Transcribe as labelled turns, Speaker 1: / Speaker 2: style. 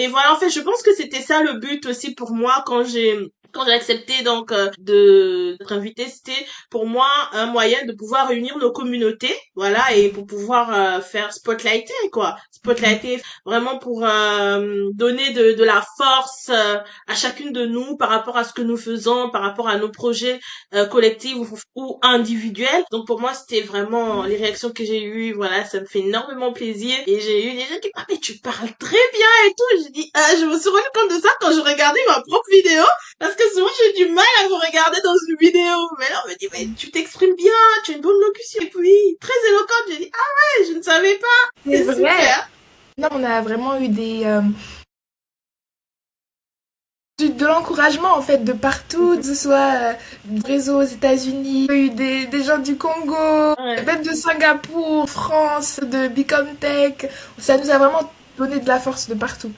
Speaker 1: Et voilà, en fait, je pense que c'était ça le but aussi pour moi quand j'ai accepté donc de d'être invitée, c'était pour moi un moyen de pouvoir réunir nos communautés, voilà, et pour pouvoir faire spotlighter quoi, spotlighter vraiment pour donner de la force à chacune de nous par rapport à ce que nous faisons, par rapport à nos projets collectifs ou individuels. Donc pour moi, c'était vraiment les réactions que j'ai eues, voilà, ça me fait énormément plaisir. Et j'ai eu des gens qui ah mais tu parles très bien et tout. J'ai dit je me suis rendu compte de ça quand je regardais ma propre vidéo parce que souvent j'ai du mal à vous regarder dans une vidéo. Mais là on me dit mais tu t'exprimes bien, tu as une bonne locution et puis très éloquente. J'ai dit ah ouais, je ne savais pas.
Speaker 2: C'est
Speaker 1: C'est
Speaker 2: vrai.
Speaker 1: super.
Speaker 2: Non, on a vraiment eu de l'encouragement en fait de partout, que ce soit du réseau aux États-Unis, il y a eu des gens du Congo,
Speaker 1: Ouais.
Speaker 2: même de Singapour, France, de Bicom Tech. Ça nous a vraiment donné de la force de partout.